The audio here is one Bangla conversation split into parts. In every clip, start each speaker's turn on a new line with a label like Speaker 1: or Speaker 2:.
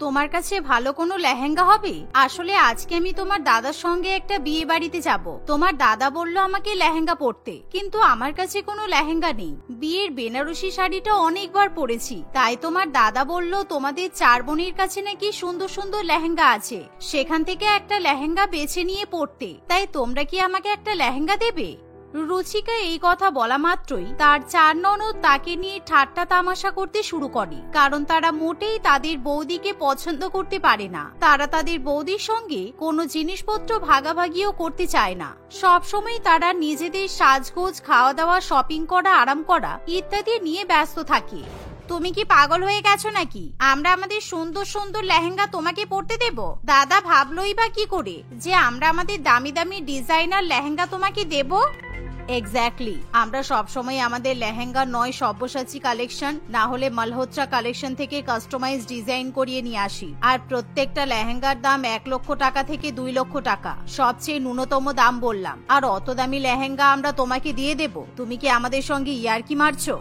Speaker 1: তোমার কাছে ভালো কোনো লেহেঙ্গা হবে? আসলে আজকে আমি তোমার দাদার সঙ্গে একটা বিয়ে বাড়িতে যাব। তোমার দাদা বলল আমাকে লেহেঙ্গা পরতে, কিন্তু আমার কাছে কোনো লেহেঙ্গা নেই। বিয়ের বেনারসি শাড়িটা অনেকবার পরেছি, তাই তোমার দাদা বলল তোমাদের 4 বোনের কাছে নাকি সুন্দর সুন্দর লেহেঙ্গা আছে, সেখান থেকে একটা লেহেঙ্গা বেছে নিয়ে পরতে। তাই তোমরা কি আমাকে একটা লেহেঙ্গা দেবে? রুচিকা এই কথা বলা মাত্রই তার 4 ননদ তাকে নিয়ে ঠাট্টা তামাশা করতে শুরু করে, কারণ তারা মোটেই তাদের বৌদিকে পছন্দ করতে পারে না। তারা তাদের বৌদির সঙ্গে কোনো জিনিসপত্র ভাগাভাগিও করতে চায় না। সবসময় তারা নিজেদের সাজগোজ, খাওয়া দাওয়া, শপিং করা, আরাম করা ইত্যাদি নিয়ে ব্যস্ত থাকে। তুমি কি পাগল হয়ে গেছো নাকি? আমরা আমাদের সুন্দর সুন্দর লেহেঙ্গা তোমাকে পরতে দেব? দাদা ভাবলোই বা কি করে যে আমরা আমাদের দামি দামি ডিজাইনার লেহেঙ্গা তোমাকে দেব? এক্স্যাক্টলি, আমরা সবসময় আমাদের লেহেঙ্গা নয় সব্যসাচী কালেকশন, না হলে মালহোত্রা কালেকশন থেকে কাস্টমাইজ ডিজাইন করিয়ে নিয়ে আসি। আর প্রত্যেকটা লেহেঙ্গার দাম 1 লক্ষ টাকা থেকে 2 লক্ষ টাকা, সবচেয়ে ন্যূনতম দাম বললাম। আর অত দামি লেহেঙ্গা আমরা তোমাকে দিয়ে দেব? তুমি কি আমাদের সঙ্গে ইয়ার্কি মারছো?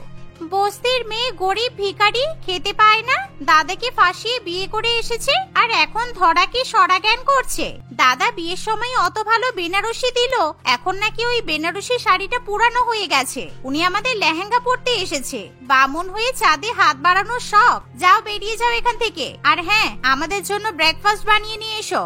Speaker 1: বস্তির মেয়ে গরিব ভিখারি, খেতে পায় না, দাদাকে ফাঁসিয়ে বিয়ে করে এসেছে, আর এখন ধরাকে সরা জ্ঞান করছে। দাদা বিয়ের সময় অত ভালো বেনারসি দিল, এখন নাকি ওই বেনারসি শাড়িটা পুরানো হয়ে গেছে। উনি আমাদের লেহেঙ্গা পরতে এসেছে। বামুন হয়ে চাঁদে হাত বাড়ানোর শখ। যাও, বেরিয়ে যাও এখান থেকে। আর হ্যাঁ, আমাদের জন্য ব্রেকফাস্ট বানিয়ে নিয়ে এসো।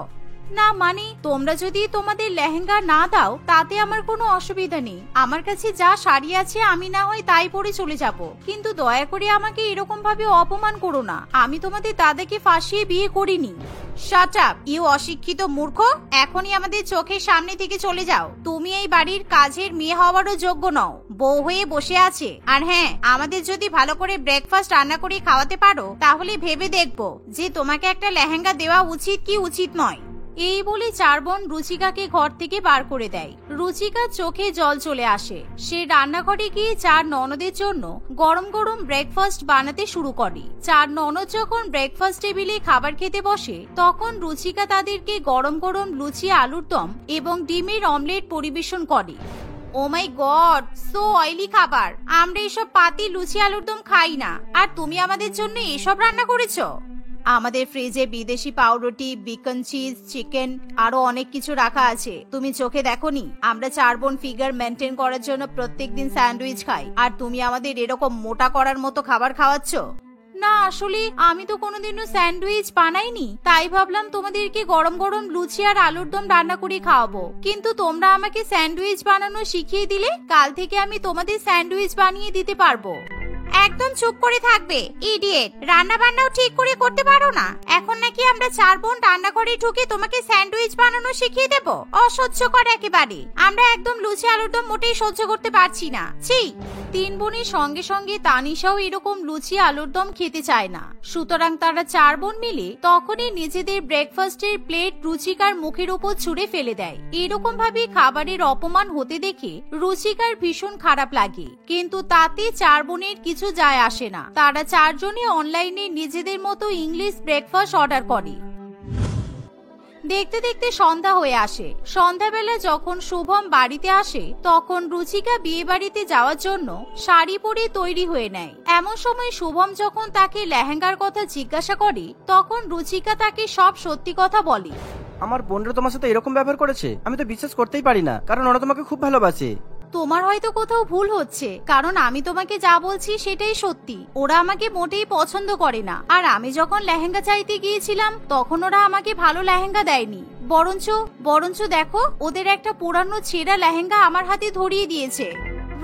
Speaker 1: না মানে, তোমরা যদি তোমাদের লেহেঙ্গা না দাও তাতে আমার কোনো অসুবিধা নেই। আমার কাছে যা শাড়ি আছে আমি না হয় তাই পরে চলে যাব, কিন্তু দয়া করে আমাকে এরকম ভাবে অপমান করো না। আমি তোমাদের দাদাকে ফাঁসিয়ে বিয়ে করিনি। শাট আপ, ইউ অশিক্ষিত মূর্খ! এখনই আমাদের চোখের সামনে থেকে চলে যাও। তুমি এই বাড়ির কাজের মেয়ে হওয়ারও যোগ্য নও, বউ হয়ে বসে আছে। আর হ্যাঁ, আমাদের যদি ভালো করে ব্রেকফাস্ট রান্না করে খাওয়াতে পারো তাহলে ভেবে দেখবো যে তোমাকে একটা লেহেঙ্গা দেওয়া উচিত কি উচিত নয়। এই বলে 4 বোন রুচিকাকে ঘর থেকে বার করে দেয়। রুচিকার চোখে জল চলে আসে। সে রান্নাঘরে গিয়ে 4 ননদের জন্য গরম গরম ব্রেকফাস্ট বানাতে শুরু করে। 4 ননদ যখন ব্রেকফাস্ট টেবিলে খাবার খেতে বসে, তখন রুচিকা তাদেরকে গরম গরম লুচি, আলুর দম এবং ডিমের অমলেট পরিবেশন করে। ও মাই গড, সো অয়েলি খাবার। আমরা এসব পাতি লুচি, আলুর দম খাই না, আর তুমি আমাদের জন্য এসব রান্না করেছো? আমাদের ফ্রিজে বিদেশি পাউরুটি, বিকন চিজ, চিকেন, আরো অনেক কিছু রাখা আছে। তুমি চোখে দেখোনি? আমরা 4 বোন ফিগার মেনটেন করার জন্য প্রত্যেকদিন স্যান্ডউইচ খাই, আর তুমি আমাদের এরকম মোটা করার মতো খাবার খাওয়াচ্ছ? না, আসলে আমি তো কোনোদিনও স্যান্ডউইচ বানাইনি, তাই ভাবলাম তোমাদেরকে গরম গরম লুচি আর আলুর দম রান্না করে খাওয়াবো। কিন্তু তোমরা আমাকে স্যান্ডউইচ বানানো শিখিয়ে দিলে, কাল থেকে আমি তোমাদের স্যান্ডউইচ বানিয়ে দিতে পারবো। একদম চুপ করে থাকবে, ইডিয়েট! রান্না বান্নাও ঠিক করে করতে পারো না, এখন নাকি আমরা 4 বোন রান্নাঘরে ঢুকে তোমাকে স্যান্ডউইচ বানানো শিখিয়ে দেব? অসহ্যকর একেবারে। আমরা একদম লুচি আলুর দম মোটেই সহ্য করতে পারছি না। ছি! 3 বোনের সঙ্গে সঙ্গে তানিশাও এরকম লুচি আলুর দম খেতে চায় না। সুতরাং তারা 4 বোন মিলে তখনই নিজেদের ব্রেকফাস্টের প্লেট রুচিকার মুখের উপর ছুঁড়ে ফেলে দেয়। এরকম ভাবে খাবারের অপমান হতে দেখে রুচিকার ভীষণ খারাপ লাগে, কিন্তু তাতে 4 বোনের কিছু যায় আসে না। তারা 4 জনই অনলাইনে নিজেদের মতো ইংলিশ ব্রেকফাস্ট অর্ডার করে। দেখতে দেখতে সন্ধ্যা হয়ে আসে। সন্ধ্যাবেলা যখন শুভম বাড়িতে আসে, তখন রুচিকা বিয়ে বাড়িতে যাওয়ার জন্য শাড়ি পরে তৈরি হয়ে নেয়। এমন সময় শুভম যখন তাকে লেহেঙ্গার কথা জিজ্ঞাসা করে, তখন রুচিকা তাকে সব সত্যি কথা বলে।
Speaker 2: আমার বোনরা তোমার সাথে এরকম ব্যবহার করেছে? আমি তো বিশ্বাস করতেই পারি না, কারণ ওরা তোমাকে খুব ভালোবাসে।
Speaker 1: তোমার হয়তো কোথাও ভুল হচ্ছে, কারণ আমি তোমাকে যা বলছি সেটাই সত্যি। ওরা আমাকে মোটেই পছন্দ করে না, আর আমি যখন লেহেঙ্গা চাইতে গিয়েছিলাম তখন ওরা আমাকে ভালো লেহেঙ্গা দেয়নি। বরঞ্চ দেখো, ওদের একটা পুরানো ছেঁড়া লেহেঙ্গা আমার হাতে ধরিয়ে দিয়েছে।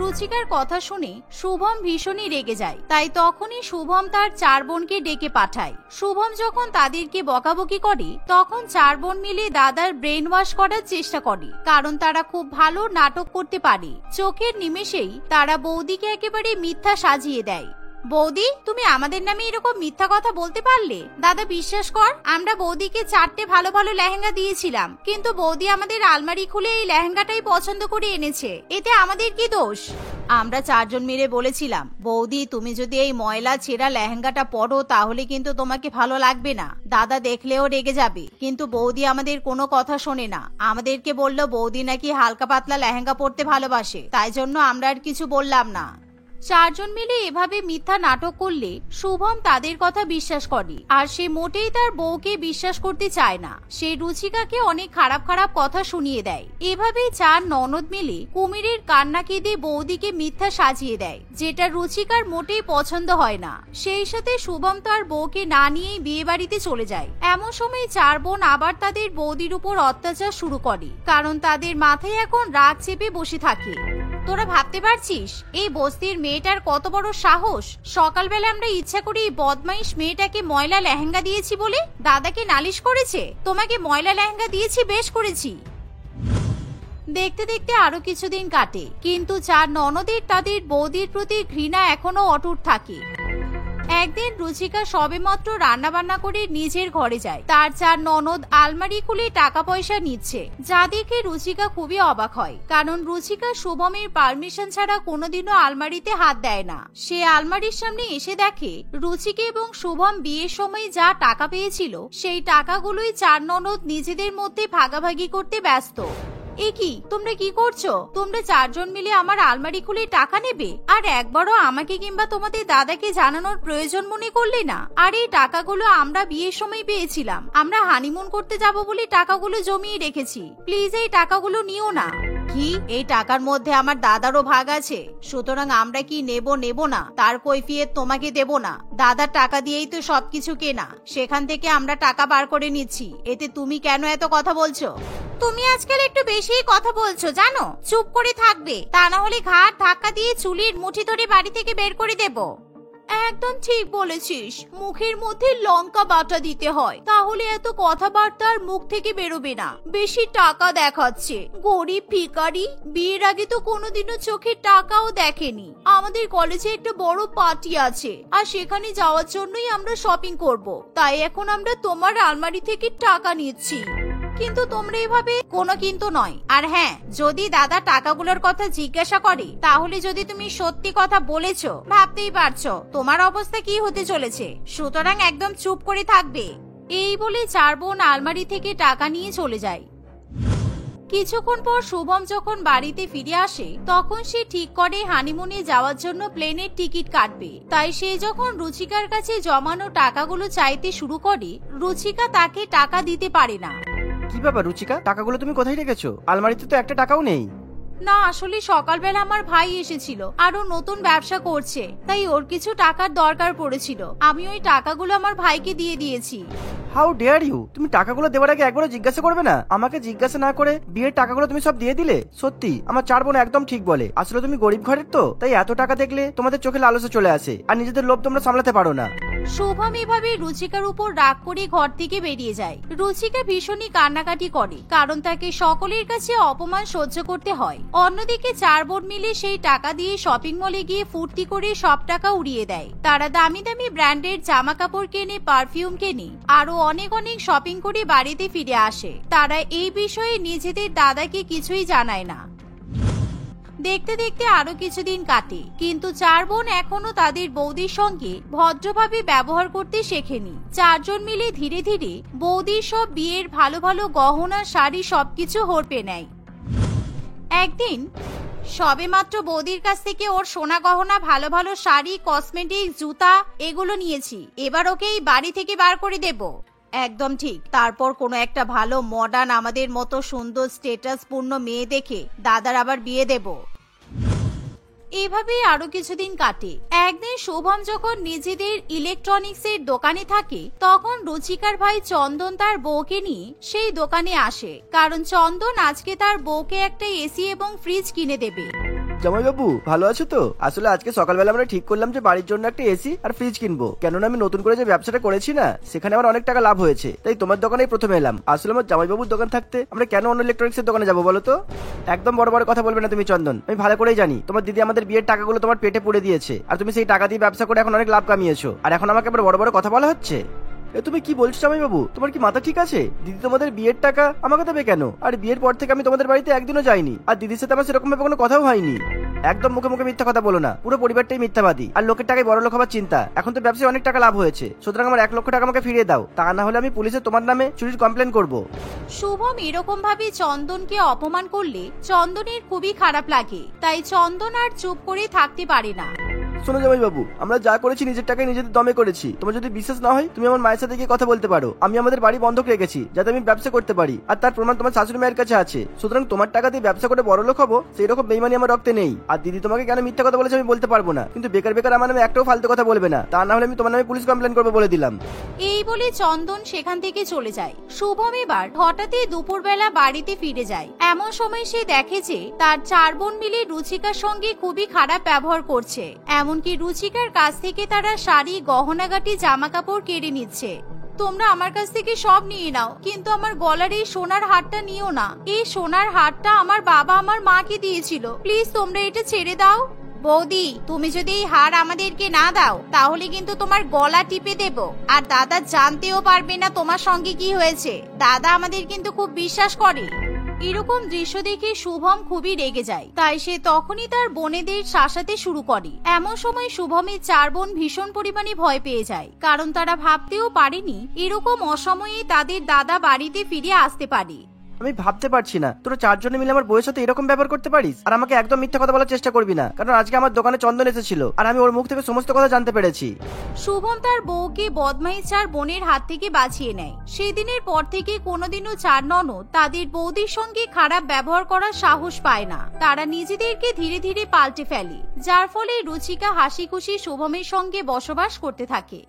Speaker 1: রুচিকার কথা শুনে শুভম ভীষণই রেগে যায়। তাই তখনই শুভম তার 4 বোনকে ডেকে পাঠায়। শুভম যখন তাদেরকে বকাবকি করে, তখন 4 বোন মিলে দাদার ব্রেন ওয়াশ করার চেষ্টা করে, কারণ তারা খুব ভালো নাটক করতে পারে। চোখের নিমেষেই তারা বৌদিকে একেবারে মিথ্যা সাজিয়ে দেয়। বৌদি, তুমি আমাদের নামে এরকম মিথ্যা কথা বলতে পারলে? দাদা বিশ্বাস কর, আমরা বৌদিকে 4টে ভালো ভালো লেহেঙ্গা দিয়েছিলাম, কিন্তু বৌদি আমাদের আলমারি খুলে এই লেহেঙ্গাটাই পছন্দ করে এনেছে। এতে আমাদের কি দোষ? আমরা 4 জন মিলে বলেছিলাম, বৌদি তুমি যদি এই ময়লা ছেঁড়া লেহেঙ্গাটা পরো তাহলে কিন্তু তোমাকে ভালো লাগবে না, দাদা দেখলেও রেগে যাবে। কিন্তু বৌদি আমাদের কোনো কথা শোনে না। আমাদেরকে বললো বৌদি নাকি হালকা পাতলা লেহেঙ্গা পরতে ভালোবাসে, তাই জন্য আমরা আর কিছু বললাম না। চারজন মিলে এভাবে মিথ্যা নাটক করলে শুভম তাদের কথা বিশ্বাস করে, আর সে মোটেই তার বউকে বিশ্বাস করতে চায় না। সে রুচিকাকে অনেক খারাপ খারাপ কথা শুনিয়ে দেয়। এভাবেই চার ননদ মিলে কুমিরের কান্না কেঁদে বৌদিকে মিথ্যা সাজিয়ে দেয়, যেটা রুচিকার মোটেই পছন্দ হয় না। সেই সাথে শুভম তার বউকে না নিয়েই বিয়ে বাড়িতে চলে যায়। এমন সময় চার বোন আবার তাদের বৌদির উপর অত্যাচার শুরু করে, কারণ তাদের মাথায় এখন রাগ চেপে বসে থাকে। তোরা ভাবতে পারছিস এই বস্তির মেয়েটার কত বড় সাহস? সকালবেলা আমরা ইচ্ছা করে এই বদমাইশ মেয়েটাকে ময়লা লেহেঙ্গা দিয়েছি বলে দাদাকে নালিশ করেছে। তোমাকে ময়লা লেহেঙ্গা দিয়েছি, বেশ করেছি। দেখতে দেখতে আরো কিছুদিন কাটে, কিন্তু চার ননদের তাদের বৌদির প্রতি ঘৃণা এখনো অটুট থাকে। একদিন রুচিকা সবেমাত্র রান্না বান্না করে নিজের ঘরে যায়। তার চার ননদ আলমারি খুলে টাকা পয়সা নিচ্ছে, যা দেখে রুচিকা খুবই অবাক হয়, কারণ রুচিকা শুভমের পারমিশন ছাড়া কোনোদিনও আলমারিতে হাত দেয় না। সে আলমারির সামনে এসে দেখে রুচিকা এবং শুভম বিয়ের সময় যা টাকা পেয়েছিল সেই টাকাগুলোই চার ননদ নিজেদের মধ্যে ভাগাভাগি করতে ব্যস্ত। এ কি, তোমরা কি করছো? তোমরা চারজন মিলে আমার আলমারি খুলে টাকা নেবে, আর একবারও আমাকে কিংবা তোমাদের দাদাকে জানানোর প্রয়োজন মনে করলে না? আর এই টাকাগুলো আমরা বিয়ের সময় পেয়েছিলাম, আমরা হানিমুন করতে যাব বলে টাকাগুলো জমিয়ে রেখেছি। প্লিজ এই টাকাগুলো নিও না। কি, এই টাকার মধ্যে আমার দাদারও ভাগ আছে, সুতরাং আমরা কি নেব না তার কৈফিয়ত তোমাকে দেব না। দাদার টাকা দিয়েই তো সবকিছু কেনা, সেখান থেকে আমরা টাকা বার করে নিচ্ছি, এতে তুমি কেন এত কথা বলছো? তুমি আজকাল একটু বেশিই কথা বলছো জানো, চুপ করে থাকবে, তা না হলে ঘাট ধাক্কা দিয়ে চুলির মুঠি ধরে বাড়ি থেকে বের করে দেব। একদম ঠিক বলেছিস, মুখের মধ্যে লঙ্কা বাটা দিতে হয়, তাহলে এত কথাবার্তার মুখ থেকে বেরোবে না। বেশি টাকা দেখাচ্ছে, গরিব ভিখারি, বিয়ের আগে তো কোনোদিনও চোখে টাকাও দেখেনি। আমাদের কলেজে একটা বড় পার্টি আছে, আর সেখানে যাওয়ার জন্যই আমরা শপিং করব, তাই এখন আমরা তোমার আলমারি থেকে টাকা নিচ্ছি। কিন্তু তোমরা এভাবে কোনো কিন্তু নয়। আর হ্যাঁ, যদি দাদা টাকাগুলোর কথা জিজ্ঞাসা করে, তাহলে যদি তুমি সত্যি কথা বলেছো, ভাবতেই পারছো তোমার অবস্থা কি হতে চলেছে, সুতরাং একদম চুপ করে থাকবে। এই বলে চার বোন আলমারি থেকে টাকা নিয়ে চলে যায়। কিছুক্ষণ পর শুভম যখন বাড়িতে ফিরে আসে, তখন সে ঠিক করে হানিমুনে যাওয়ার জন্য প্লেনের টিকিট কাটবে। তাই সে যখন রুচিকার কাছে জমানো টাকাগুলো চাইতে শুরু করে, রুচিকা তাকে টাকা দিতে পারে না।
Speaker 2: কি ব্যাপার রুচিকা, টাকাগুলো তুমি কোথায় রেখেছো? আলমারিতে তো একটা টাকাও নেই।
Speaker 1: না, আসলে সকালবেলা আমার ভাই এসেছিল, আর ও নতুন ব্যবসা করছে, তাই ওর কিছু টাকার দরকার পড়েছিল। আমি ওই টাকাগুলো আমার ভাইকে দিয়ে দিয়েছি।
Speaker 2: How dare you! তুমি টাকাগুলো দেওয়ার আগে একবারও জিজ্ঞাসা করবে না? আমাকে জিজ্ঞাসা না করে বিয়ের টাকাগুলো তুমি সব দিয়ে দিলে। সত্যি আমার চার বোন একদম ঠিক বলে, আসলে তুমি গরিব ঘরের তো, তাই এত টাকা দেখলে তোমাদের চোখে লালসা চলে আসে, আর নিজেদের লোভ তোমরা সামলাতে পারো না।
Speaker 1: শুভম এভাবে রুচিকার উপর রাগ করে ঘর থেকে বেরিয়ে যায়। রুচিকা ভীষণই কান্নাকাটি করে, কারণ তাকে সকলের কাছে অপমান সহ্য করতে হয়। অন্যদিকে চার বোন মিলে সেই টাকা দিয়ে শপিং মলে গিয়ে ফুর্তি করে সব টাকা উড়িয়ে দেয়। তারা দামি দামি ব্র্যান্ডের জামা কাপড় কেনে, পারফিউম কেনে, আরো অনেক অনেক শপিং করে বাড়িতে ফিরে আসে। তারা এই বিষয়ে নিজেদের দাদাকে কিছুই জানায় না। দেখতে দেখতে আরো কিছুদিন কাটে, কিন্তু চার বোন এখনো তাদের বৌদির সঙ্গে ভদ্রভাবে ব্যবহার করতে শেখেনি। চারজন মিলে ধীরে ধীরে বৌদির সব বিয়ের ভালো ভালো গহনা, শাড়ি সবকিছু হরপে নেয়। একদিন সবেমাত্র বৌদির কাছ থেকে ওর সোনা গহনা, ভালো ভালো শাড়ি, কসমেটিক, জুতা এগুলো নিয়েছি, এবার ওকে এই বাড়ি থেকে বার করে দেব। একদম ঠিক। তারপর কোনো একটা ভালো মডার্ন আমাদের মতো সুন্দর স্ট্যাটাস পূর্ণ মেয়ে দেখে দাদার আবার বিয়ে দেব। এভাবেই আরো কিছুদিন কাটে। একদিন শুভম যখন নিজেদের ইলেকট্রনিক্স এর দোকানে থাকে, তখন রুচিকার ভাই চন্দন তার বউকে নিয়ে সেই দোকানে আসে, কারণ চন্দন আজকে তার বউকে একটা এসি এবং ফ্রিজ কিনে দেবে।
Speaker 2: জামাইবাবু ভালো আছো তো? আসলে আজকে সকালবেলা আমরা ঠিক করলাম যে বাড়ির জন্য একটা এসি আর ফ্রিজ কিনবো, কেননা আমি নতুন করে যে ব্যবসাটা করেছি না, সেখানে আমার অনেক টাকা লাভ হয়েছে, তাই তোমার দোকানেই প্রথমে এলাম। আসলে আমার জামাইবাবুর দোকান থাকতে আমরা কেন অন্য ইলেকট্রনিক্স এর দোকানে যাবো বলো তো? একদম বড় বড় কথা বলবে না তুমি চন্দন, আমি ভালো করেই জানি তোমার দিদি আমাদের বিয়ের টাকাগুলো তোমার পেটে পুড়ে দিয়েছে, আর তুমি সেই টাকা দিয়ে ব্যবসা করে এখন অনেক লাভ কামিয়েছো, আর এখন আমাকে আবার বড় বড় কথা বলা হচ্ছে। তুমি কি বলছো জামাইবাবু? তোমার কি মাথা ঠিক আছে? দিদি তোমাদের বিয়ের টাকা আমাকে দেবে কেন? আর বিয়ের পর থেকে আমি তোমাদের বাড়িতে একদিনও যাইনি, আর দিদির সাথে আমার সেরকম ভাবে কোনো কথাও হয়নি। একদম মুখে মুখে মিথ্যা কথা বলো না, পুরো পরিবারটাই মিথ্যাবাদী আর লোকের টাকায় বড় লোক হবার চিন্তা। এখন তো ব্যবসায় অনেক টাকা লাভ হয়েছে, সুতরাং আমার 1 লক্ষ টাকা আমাকে ফিরিয়ে দাও, তা না হলে আমি পুলিশে তোমার নামে চুরির কমপ্লেন করব।
Speaker 1: শুভম এরকম ভাবে চন্দনকে অপমান করলে চন্দনের খুবই খারাপ লাগে, তাই চন্দন আর চুপ করে থাকতে পারে না।
Speaker 2: শোনো জামাই বাবু, আমরা যা করেছি নিজের টাকায় নিজেদের দমে করেছি। তোমার যদি বিশ্বাস না হয় তুমি আমার মায়ের সাথে গিয়ে কথা বলতে পারো। আমি আমাদের বাড়ি বন্ধক রেখেছি যাতে আমি ব্যবসা করতে পারি, আর তার প্রমাণ তোমার শাশুড়ি মায়ের কাছে আছে। সুতরাং তোমার টাকা দিয়ে ব্যবসা করে বড় লোক হবো সেই রকম বেইমানি আমার রক্তে নেই। আর দিদি তোমাকে কেন মিথ্যা কথা বলেছে আমি বলতে পারবো না, কিন্তু বেকার বেকার আমার নামে একটাও ফালতু কথা বলবে না, তা না হলে আমি তোমার নামে পুলিশ কমপ্লেন করবো বলে দিলাম।
Speaker 1: এই বলে চন্দন সেখান থেকে চলে যায়। শুভম এবার হঠাৎই দুপুরবেলা বাড়িতে ফিরে যায়। এমন সময় সে দেখে যে তার 4 বোন মিলে রুচিকার সঙ্গে খুবই খারাপ ব্যবহার করছে। এমনকি রুচিকার কাছ থেকে তারা শাড়ি, গহনাগাটি, জামা কাপড় কেড়ে নিচ্ছে। তোমরা আমার কাছ থেকে সব নিয়ে নাও, কিন্তু আমার গলার এই সোনার হারটা নিও না। এই সোনার হারটা আমার বাবা আমার মাকে দিয়েছিল, প্লিজ তোমরা এটা ছেড়ে দাও। বৌদি, তুমি যদি এই হার আমাদেরকে না দাও তাহলে কিন্তু তোমার গলা টিপে দেব, আর দাদা জানতেও পারবে না তোমার সঙ্গে কি হয়েছে। দাদা আমাদের কিন্তু খুব বিশ্বাস করে। এরকম দৃশ্য দেখে শুভম খুবই রেগে যায়, তাই সে তখনই তার বোনেদের শাসাতে শুরু করে। এমন সময় শুভমের 4 বোন ভীষণ পরিমাণে ভয় পেয়ে যায়, কারণ তারা ভাবতেও পারেনি এরকম অসময়ে তাদের দাদা বাড়িতে ফিরে আসতে পারে।
Speaker 2: আমি ভাবতে পারছি না তোরা 4 জনে মিলে আমার বউয়ের সাথে এরকম ব্যবহার করতে পারিস। আর আমাকে একদম মিথ্যা কথা বলার চেষ্টা করবি না, কারণ আজকে আমার দোকানে চন্দন এসেছিল আর আমি ওর মুখ থেকে সমস্ত কথা জানতে পেরেছি।
Speaker 1: শুভম তার বউকে বদমাইশ 4 বোনের হাত থেকে বাঁচিয়ে নেয়। সেদিনের পর থেকে কোনোদিনও 4 ননদ তাদের বৌদির সঙ্গে খারাপ ব্যবহার করার সাহস পায় না। তারা নিজেদেরকে ধীরে ধীরে পাল্টে ফেলে, যার ফলে রুচিকা হাসি খুশি শুভমের সঙ্গে বসবাস করতে থাকে।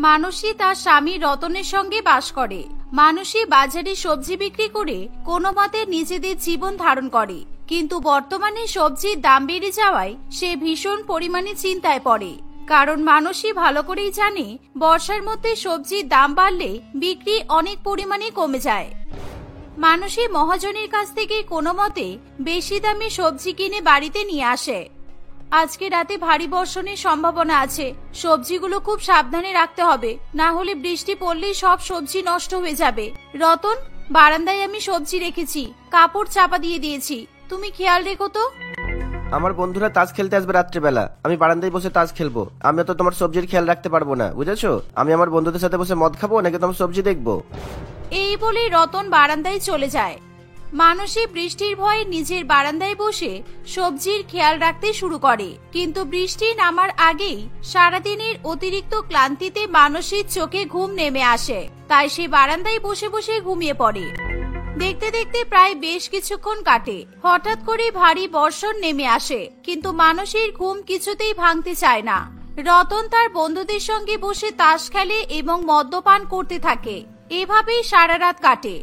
Speaker 1: মানসী তার স্বামী রতনের সঙ্গে বাস করে। মানসী বাজারে সবজি বিক্রি করে কোনো মতে নিজেদের জীবন ধারণ করে, কিন্তু বর্তমানে সবজির দাম বেড়ে যাওয়ায় সে ভীষণ পরিমাণে চিন্তায় পড়ে। কারণ মানসী ভালো করেই জানে বর্ষার মধ্যে সবজির দাম বাড়লে বিক্রি অনেক পরিমাণে কমে যায়। মানসী মহাজনের কাছ থেকে কোনো মতে বেশি দামে সবজি কিনে বাড়িতে নিয়ে আসে। আজকে রাতে ভারী বর্ষণের সম্ভাবনা আছে, সবজিগুলো খুব সাবধানে রাখতে হবে, না হলে বৃষ্টি পড়লেই সব সবজি নষ্ট হয়ে যাবে। রতন, বারান্দায় আমি সবজি রেখেছি, কাপড় চাপা দিয়ে দিয়েছি, তুমি খেয়াল রেখো তো।
Speaker 2: আমার বন্ধুরা তাস খেলতে আসবে রাত্রেবেলা, আমি বারান্দায় বসে তাস খেলবো। আমি তো তোমার সবজির খেয়াল রাখতে পারবো না, বুঝেছো? আমি আমার বন্ধুদের সাথে বসে মদ খাবো নাকি তোমার সবজি দেখবো?
Speaker 1: এই বলে রতন বারান্দায় চলে যায়। মানসী বৃষ্টির ভয়ে নিজের বারান্দায় বসে সবজির খেয়াল রাখতে শুরু করে, কিন্তু বৃষ্টি নামার আগেই সারাদিনের অতিরিক্ত ক্লান্তিতে মানসীর চোখে ঘুম নেমে আসে, তাই সে বারান্দায় বসে বসে ঘুমিয়ে পড়ে। দেখতে দেখতে প্রায় বেশ কিছুক্ষণ কাটে। হঠাৎ করে ভারী বর্ষণ নেমে আসে, কিন্তু মানসীর ঘুম কিছুতেই ভাঙতে চায় না। রতন তার বন্ধুদের সঙ্গে বসে তাস খেলে এবং মদ্যপান করতে থাকে। এভাবেই সারা রাত কাটে।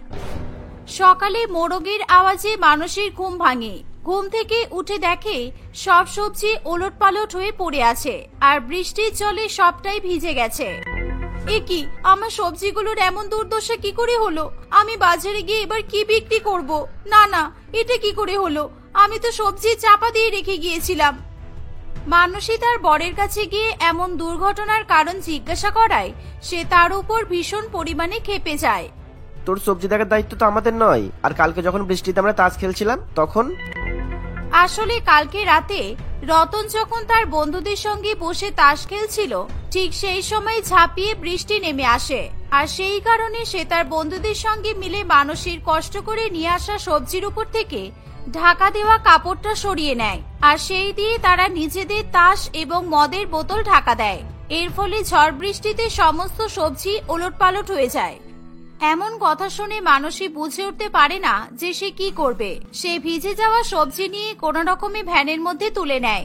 Speaker 1: সকালে মোরগের আওয়াজে মানসীর ঘুম ভাঙে। ঘুম থেকে উঠে দেখে সব সবজি ওলটপালট হয়ে পড়ে আছে, আর বৃষ্টির জলে সবটাই ভিজে গেছে। এ কি, আমার সবজিগুলোর এমন দুর্দশা কি করে হলো? আমি বাজারে গিয়ে এবার কি বিক্রি করব? না না, এটা কি করে হলো? আমি তো সবজি চাপা দিয়ে রেখে গিয়েছিলাম। মানসী তার বরের কাছে গিয়ে এমন দুর্ঘটনার কারণ জিজ্ঞাসা করায় সে তার উপর ভীষণ পরিমাণে ক্ষেপে যায়।
Speaker 2: তোর সবজি দেখার দায়িত্ব তো আমাদের নয়। আর কালকে যখন বৃষ্টিতে আমরা তাস খেলছিলাম তখন?
Speaker 1: আসলে কালকে রাতে রতন যখন তার বন্ধুদের সঙ্গে বসে তাস খেলছিল, ঠিক সেই সময় ঝাঁপিয়ে বৃষ্টি নেমে আসে, আর সেই কারণে সে তার বন্ধুদের সঙ্গে মিলে মানসীর কষ্ট করে নিয়ে আসা সবজির উপর থেকে ঢাকা দেওয়া কাপড়টা সরিয়ে নেয়, আর সেই দিয়ে তারা নিজেদের তাস এবং মদের বোতল ঢাকা দেয়। এর ফলে ঝড় বৃষ্টিতে সমস্ত সবজি ওলটপালট হয়ে যায়। এমন কথা শুনে মানসী বুঝে উঠতে পারে না যে সে কি করবে। সে ভিজে যাওয়া সবজি নিয়ে কোনো রকমে ভ্যানের মধ্যে তুলে নেয়।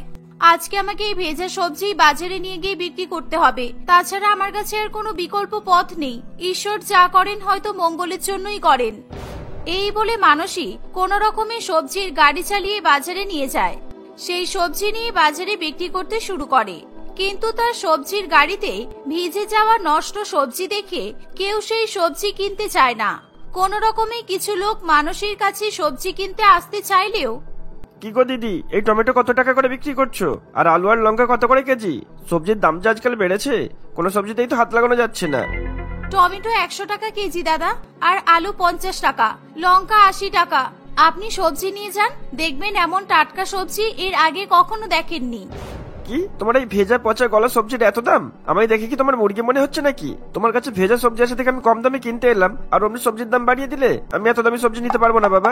Speaker 1: আজকে আমাকে এই ভেজা সবজি বাজারে নিয়ে গিয়ে বিক্রি করতে হবে, তাছাড়া আমার কাছে আর কোনো বিকল্প পথ নেই। ঈশ্বর যা করেন হয়তো মঙ্গলের জন্যই করেন। এই বলে মানসী কোনো রকমে সবজির গাড়ি চালিয়ে বাজারে নিয়ে যায়। সেই সবজি নিয়ে বাজারে বিক্রি করতে শুরু করে, কিন্তু তার সবজির গাড়িতে ভিজে যাওয়া নষ্ট সবজি দেখে কেউ সেই সবজি কিনতে চায় না। কোন রকমে কিছু লোক মানসীর কাছে সবজি কিনতে আসতে চাইলেও,
Speaker 2: কি গো দিদি, এই টমেটো কত টাকা করে বিক্রি করছো? আর আলু আর লঙ্কা কত করে কেজি? সবজির দাম যে আজকাল বেড়েছে, কোনো সবজিতেই তো হাত লাগানো যাচ্ছে না।
Speaker 1: টমেটো 100 টাকা কেজি দাদা, আর আলু 50 টাকা, লঙ্কা 80 টাকা। আপনি সবজি নিয়ে যান, দেখবেন এমন টাটকা সবজি এর আগে কখনো দেখেননি।
Speaker 2: কি তোমার এই ভেজা পচা গলা সবজিটা এত দাম? আমায় দেখে কি তোমার মুরগি মনে হচ্ছে নাকি? তোমার কাছে ভেজা সবজি আছে দেখে আমি কম দামে কিনতে এলাম, আর অমনি সবজির দাম বাড়িয়ে দিলে? আমি এত দামি সবজি নিতে পারবো না বাবা।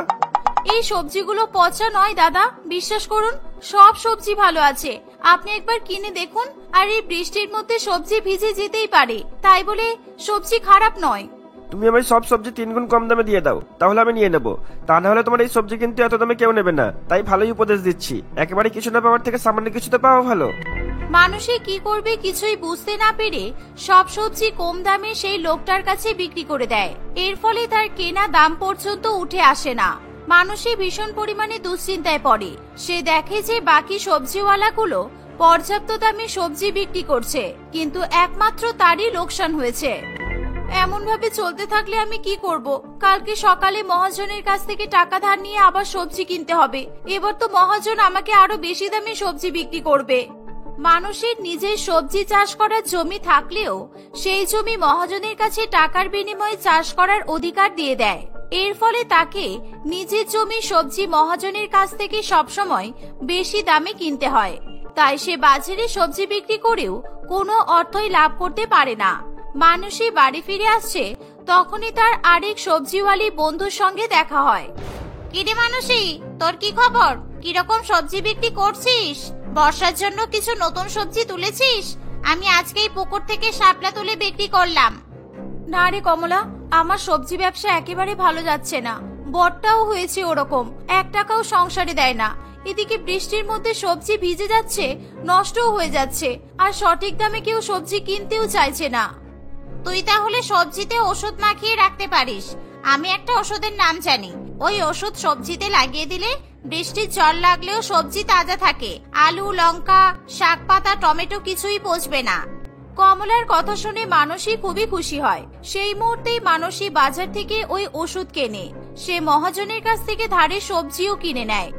Speaker 1: এই সবজিগুলো পচা নয় দাদা, বিশ্বাস করুন, সব সবজি ভালো আছে। আপনি একবার কিনে দেখুন। আর এই বৃষ্টির মধ্যে সবজি ভিজে যেতেই পারে, তাই বলে সবজি খারাপ নয়।
Speaker 2: তুমি আমায় সব সবজি 3 গুণ কম দামে দিয়ে দাও, তাহলে আমি নিয়ে নেবো। তা না হলে তোমার এই সবজি কিন্তু এত দামে কেউ নেবে না। তাই ভালোই উপদেশ দিচ্ছি, একেবারে কিছু না পাওয়ার থেকে সামান্য কিছুতে পাওয়া ভালো।
Speaker 1: মানুষে কি করবে কিছুই বুঝতে না পেরে সব সবজি কম দামে সেই লোকটার কাছে বিক্রি করে দেয়। এর ফলে তার কেনা দাম পর্যন্ত উঠে আসে না। মানুষে ভীষণ পরিমাণে দুশ্চিন্তায় পড়ে। সে দেখে যে বাকি সবজিওয়ালাগুলো পর্যাপ্ত দামে সবজি বিক্রি করছে, কিন্তু একমাত্র তারই লোকসান হয়েছে। এমন ভাবে চলতে থাকলে আমি কি করব? কালকে সকালে মহাজনের কাছ থেকে টাকা ধার নিয়ে আবার সবজি কিনতে হবে। এবার তো মহাজন আমাকে আরো বেশি দামে সবজি বিক্রি করবে। মানুষের নিজের সবজি চাষ করার জমি থাকলেও সেই জমি মহাজনের কাছে টাকার বিনিময়ে চাষ করার অধিকার দিয়ে দেয়। এর ফলে তাকে নিজের জমি সবজি মহাজনের কাছ থেকে সবসময় বেশি দামে কিনতে হয়। তাই সে বাজারে সবজি বিক্রি করেও কোনো অর্থই লাভ করতে পারে না। মানুষই বাড়ি ফিরে আসছে, তখনই তার আরেক সবজিওয়ালি বন্ধুর সঙ্গে দেখা হয়। কিরে মানুষই, তোর কি খবর? কিরকম সবজি বিক্রি করছিস? বর্ষার জন্য কিছু নতুন সবজি তুলেছিস? আমি আজকেই পুকুর থেকে শাপলা তুলে বিক্রি করলাম। না রে কমলা, আমার সবজি ব্যবসা একেবারে ভালো যাচ্ছে না। বটটাও হয়েছে ওরকম, 1 টাকাও সংসারে দেয় না। এদিকে বৃষ্টির মধ্যে সবজি ভিজে যাচ্ছে, নষ্টও হয়ে যাচ্ছে, আর সঠিক দামে কেউ সবজি কিনতেও চাইছে না। তুই তাহলে সবজিতে ওষুধ মাখিয়ে রাখতে পারিস। আমি একটা ওষুধের নাম জানি। ওই ওষুধ সবজিতে লাগিয়ে দিলে বৃষ্টির জল লাগলেও সবজি তাজা থাকে। আলু, লঙ্কা, শাক পাতা, টমেটো কিছুই পচবে না। কমলার কথা শুনে মানসী খুবই খুশি হয়। সেই মুহূর্তেই মানসী বাজার থেকে ওই ওষুধ কেনে। সে মহাজনের কাছ থেকে ধারে সবজিও কিনে নেয়।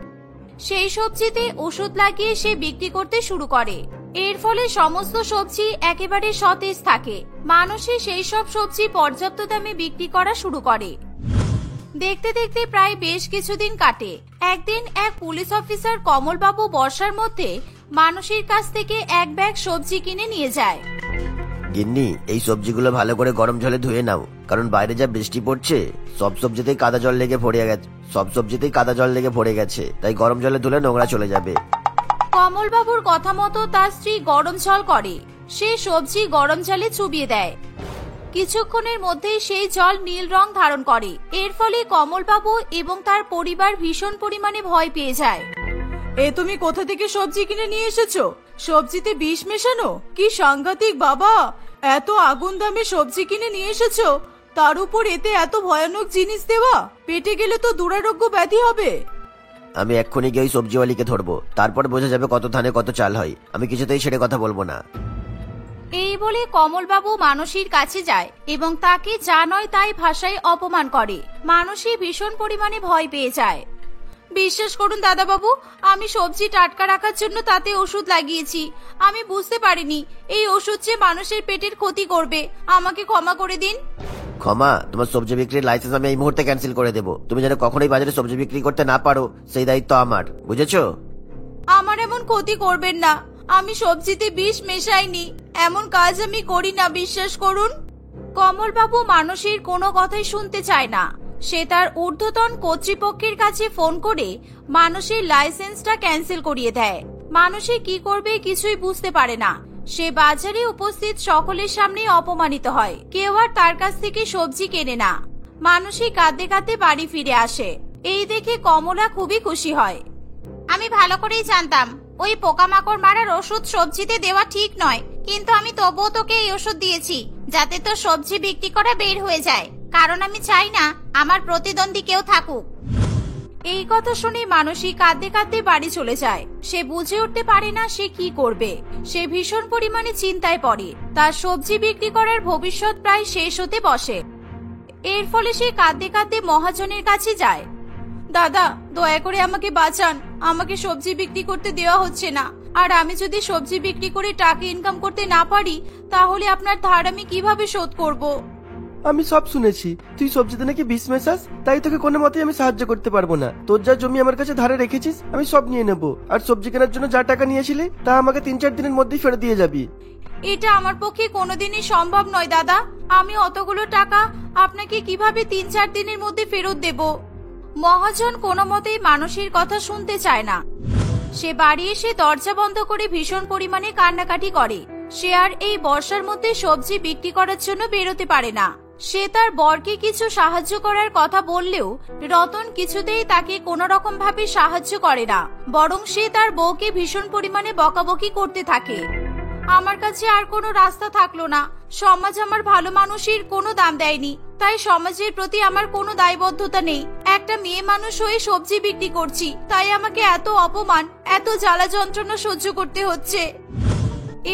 Speaker 1: সেই সবজিতে ওষুধ লাগিয়ে সে বিক্রি করতে শুরু করে। এর ফলে সমস্ত সবজি একেবারে সতেজ থাকে। মানুষই সেই সব সবজি পর্যাপ্ত দামে বিক্রি করা শুরু করে। দেখতে দেখতে প্রায় বেশ কিছুদিন কাটে। একদিন এক পুলিশ অফিসার কমলবাবু বর্ষার মধ্যে মানুষের কাছ থেকে 1 ব্যাগ সবজি কিনে নিয়ে যায়।
Speaker 2: গিন্নি, এই সবজিগুলো ভালো করে গরম জলে ধুয়ে নাও, কারণ বাইরে যা বৃষ্টি পড়ছে সব সবজিতেই কাদা জল লেগে পড়ে গেছে। তাই গরম জলে ধুলে নোংরা চলে যাবে।
Speaker 1: কমলবাবুর কথা মতো তার স্ত্রী গরম জল করে। সে সবজি গরম জলে চুবিয়ে দেয়। কিছুক্ষণের মধ্যেই সেই জল নীল রং ধারণ করে। এর ফলে কমলবাবু এবং তার পরিবার ভীষণ পরিমাণে ভয় পেয়ে যায়। এ তুমি কোথা থেকে সবজি কিনে নিয়ে এসেছো? সবজিতে বিষ মেশানো? কি সাংঘাতিক বাবা! এত আগুন দামে সবজি কিনে নিয়ে এসেছো, তার উপর এতে এত ভয়ানক জিনিস দেওয়া। পেটে গেলে তো দুরারোগ্য ব্যাধি হবে।
Speaker 2: আমি এক্ষুনি গিয়ে ওই সবজিওয়ালিকে ধরবো, তারপর বোঝা যাবে কত ধানে কত চাল হয়। আমি কিছুতেই ছেড়ে কথা বলবো না।
Speaker 1: এই বলে কমলবাবু মানসীর কাছে যায় এবং তাকে যা নয় তাই ভাষায় অপমান করে। মানসী ভীষণ পরিমাণে ভয় পেয়ে যায়। বিশ্বাস করুন দাদাবাবু, আমি সবজি টাটকা রাখার জন্য তাতে ওষুধ লাগিয়েছি। আমি বুঝতে পারিনি এই ওষুধ যে মানুষের পেটের ক্ষতি করবে। আমাকে ক্ষমা করে দিন।
Speaker 2: ক্ষমা? তোমার সবজি বিক্রির লাইসেন্স আমি এই মুহূর্তে ক্যান্সেল করে দেবো। তুমি যেন কখনোই বাজারে সবজি বিক্রি করতে না পারো, সেই দায়িত্ব আমার, বুঝেছো?
Speaker 1: আমার এমন ক্ষতি করবেন না। আমি সবজিতে বিষ মেশাইনি। এমন কাজ আমি করি না, বিশ্বাস করুন। কমলবাবু মানসীর কোনো কথাই শুনতে চায় না। সে তার ঊর্ধ্বতন কর্তৃপক্ষের কাছে ফোন করে মানসীর লাইসেন্সটা ক্যান্সেল করিয়ে দেয়। মানসী কি করবে কিছুই বুঝতে পারে না। সে বাজারে উপস্থিত সকলের সামনে অপমানিত হয়। কেউ আর তার কাছ থেকে সবজি কেনে না। মানসী কাঁদতে কাঁদতে বাড়ি ফিরে আসে। এই দেখে কমলা খুবই খুশি হয়। আমি ভালো করেই জানতাম ওই পোকামাকড় মারার ওষুধ সবজিতে দেওয়া ঠিক নয়, কিন্তু আমি তবুও তোকে এই ওষুধ দিয়েছি যাতে তোর সবজি বিক্রি করা বের হয়ে যায়, কারণ আমি চাই না আমার প্রতিদ্বন্দ্বী কেউ থাকুক। এই কথা শুনে মানসী কাঁদতে কাঁদতে বাড়ি চলে যায়। সে বুঝে উঠতে পারে না সে কি করবে। সে ভীষণ পরিমাণে চিন্তায় পড়ে। তার সবজি বিক্রি করার ভবিষ্যৎ প্রায় শেষ হতে বসে। এর ফলে সে কাঁদতে কাঁদতে মহাজনের কাছে যায়। দাদা, দয়া করে আমাকে বাঁচান। আমাকে সবজি বিক্রি করতে দেওয়া হচ্ছে না, আর আমি যদি সবজি বিক্রি করে টাকা ইনকাম করতে না পারি তাহলে আপনার ধার আমি কিভাবে শোধ করব?
Speaker 2: আমি সব শুনেছি, তুই সবজিতে নাকি বিষ মেশাস, তাই তোকে কোনো মতেই আমি সাহায্য করতে পারবো না। তোর যা জমি আমার কাছে ধারে রেখেছিস আমি সব নিয়ে নেব, আর সবজি কেনার জন্য যা টাকা নিয়েছিলি তা আমাকে 3-4 দিনের মধ্যেই ফেরত দিয়ে যাবি।
Speaker 1: এটা আমার পক্ষে কোনোদিনই সম্ভব নয় দাদা। আমি অতগুলো টাকা আপনাকে কিভাবে 3-4 দিনের মধ্যে ফেরত দেব? মহাজন কোনো মতেই মানুষের কথা শুনতে চায় না। সে বাড়ি এসে দরজা বন্ধ করে ভীষণ পরিমাণে কান্নাকাটি করে। সে আর এই বর্ষার মধ্যে সবজি বিক্রি করার জন্য বেরোতে পারে না। সে তার বরকে কিছু সাহায্য করার কথা বললেও রতন কিছুতেই তাকে কোনো রকম ভাবে সাহায্য করে না, বরং সে তার বউকে ভীষণ পরিমাণে বকাবকি করতে থাকে। আমার কাছে আর কোনো রাস্তা থাকলো না। সমাজ আমার ভালো মানুষের কোনো দাম দেয়নি, তাই সমাজের প্রতি আমার কোনো দায়বদ্ধতা নেই। একটা মেয়ে মানুষ হয়ে সবজি বিক্রি করছি, তাই আমাকে এত অপমান, এত জ্বালা যন্ত্রণা সহ্য করতে হচ্ছে।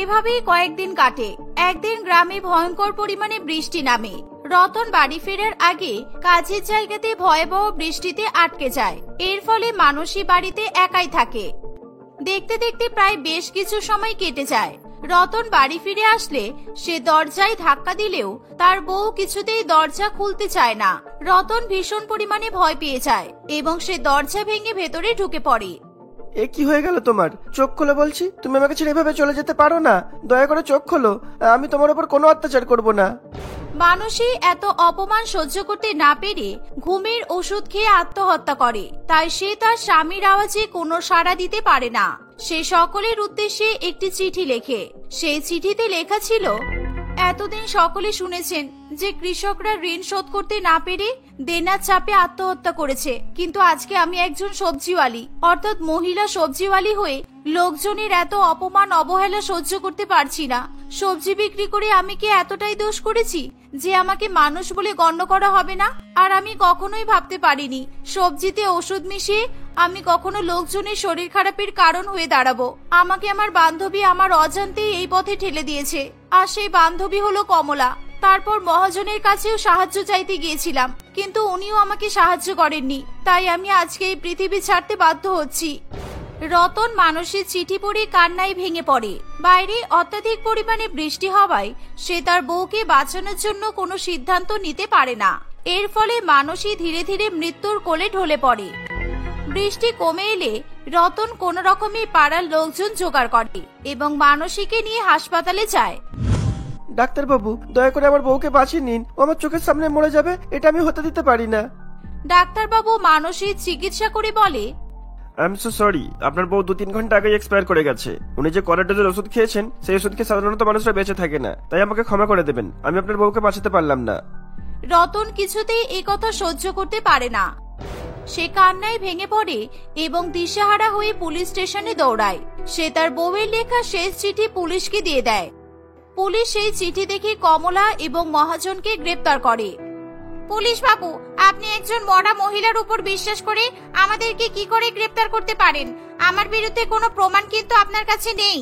Speaker 1: এভাবেই কয়েকদিন কাটে। একদিন গ্রামে ভয়ঙ্কর পরিমাণে বৃষ্টি নামে। রতন বাড়ি ফেরার আগে কাজের জায়গাতে ভয়াবহ বৃষ্টিতে আটকে যায়। এর ফলে মানসী বাড়িতে একাই থাকে। দেখতে দেখতে প্রায় বেশ কিছু সময় কেটে যায়। রতন বাড়ি ফিরে আসলে সে দরজায় ধাক্কা দিলেও তার বউ কিছুতেই দরজা খুলতে চায় না। রতন ভীষণ পরিমাণে ভয় পেয়ে যায় এবং সে দরজা ভেঙে ভেতরে ঢুকে পড়ে।
Speaker 2: এ কি হয়ে গেল তোমার? চোখ খোলো বলছি, তুমি আমাকে ছেড়ে এভাবে চলে যেতে পারো না। দয়া করে চোখ খোলো, আমি তোমার উপর কোনো অত্যাচার করব না।
Speaker 1: মানুষই এত অপমান সহ্য করতে না পেরে ঘুমের ওষুধ খেয়ে আত্মহত্যা করে। তাই সে তার স্বামীর আওয়াজে কোনো সাড়া দিতে পারে না। সে সকলের উদ্দেশ্যে একটি চিঠি লেখে। সেই চিঠিতে লেখা ছিল, এতদিন সকলে শুনেছেন যে কৃষকরা ঋণ শোধ করতে না পেরে দেনার চাপে আত্মহত্যা করেছে, কিন্তু আজকে আমি একজন সবজিওয়ালি অর্থাৎ মহিলা সবজিওয়ালি হয়ে লোকজনের এত অপমান অবহেলা সহ্য করতে পারছি না। সবজি বিক্রি করে আমি কি এতটাই দোষ করেছি যে আমাকে মানুষ বলে গণ্য করা হবে না? আর আমি কখনোই ভাবতে পারিনি সবজিতে ওষুধ মিশিয়ে আমি কখনো লোকজনের শরীর খারাপের কারণ হয়ে দাঁড়াবো। আমাকে আমার বান্ধবী আমার অজান্তেই এই পথে ঠেলে দিয়েছে। আর সেই বান্ধবী হলো কমলা। তারপর মহাজনের কাছেও সাহায্য চাইতে গিয়েছিলাম, কিন্তু উনিও আমাকে সাহায্য করেননি। তাই আমি আজকে এই পৃথিবী ছাড়তে বাধ্য হচ্ছি। রতন মানুষের চিঠি পড়ে কান্নায় ভেঙে পড়ে। বাইরে অত্যাধিক পরিমাণে বৃষ্টি হওয়ায় সে তার বউকে বাঁচানোর জন্য কোনো সিদ্ধান্ত নিতে পারে না। এর ফলে মানুষই ধীরে ধীরে মৃত্যুর কোলে ঢলে পড়ে। বৃষ্টি কমে এলে রতন কোন রকমে পাড়ার লোকজন জোগাড় করে এবং মানসীকে নিয়ে হাসপাতালে যায়।
Speaker 2: ডাক্তারবাবু, দয়া করে আমার বউকে বাঁচিয়ে নিন, ও আমার চোখের সামনে মরে যাবে, এটা আমি হতে দিতে পারি না।
Speaker 1: ডাক্তারবাবু মানসীর চিকিৎসা করে বলে,
Speaker 2: আই এম সো সরি, আপনার বউ 2-3 ঘন্টা আগে এক্সপায়ার করে গেছে। উনি যে কলেরাডোজের ওষুধ খেয়েছেন সেই ওষুধ খেয়ে সাধারণত মানুষরা বেঁচে থাকে না, তাই আমাকে ক্ষমা করে দেবেন, আমি আপনার বউকে বাঁচাতে পারলাম না।
Speaker 1: রতন কিছুতেই এই কথা সহ্য করতে পারে না। সে কান্নায় ভেঙে পড়ে এবং দিশেহারা হয়ে পুলিশ স্টেশনে দৌড়ায়। সে তার বউয়ের লেখা শেষ চিঠি পুলিশকে দিয়ে দেয়। পুলিশ সেই চিঠি দেখে কমলা এবং মহাজনকে গ্রেপ্তার করে। পুলিশ বাবু, আপনি একজন মরা মহিলার উপর বিশ্বাস করে আমাদেরকে কি করে গ্রেপ্তার করতে পারেন? আমার বিরুদ্ধে কোনো প্রমাণ কিন্তু আপনার কাছে নেই।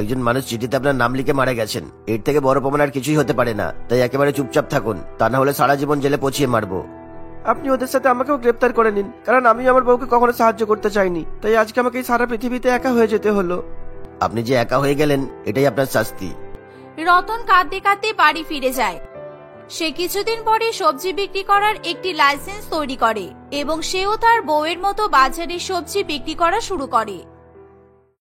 Speaker 2: একজন মানুষ চিঠিতে আপনার নাম লিখে মারা গেছেন, এর থেকে বড় প্রমাণ আর কিছুই হতে পারে না, তাই একেবারে চুপচাপ থাকুন, তা না হলে সারা জীবন জেলে পচিয়ে মারবো। আপনি ওদের সাথে আমাকেও গ্রেপ্তার করে নিন, কারণ আমি আমার বউকে কখনো সাহায্য করতে চাইনি, তাই আজকে আমাকে এই সারা পৃথিবীতে একা হয়ে যেতে হলো। আপনি যে একা হয়ে গেলেন এটাই আপনার শাস্তি।
Speaker 1: রতন কাঁদতে কাঁদতে বাড়ি ফিরে যায়। সে কিছুদিন পরে সবজি বিক্রি করার একটি লাইসেন্স তৈরি করে এবং সেও তার বউয়ের মতো বাজারে সবজি বিক্রি করা শুরু করে।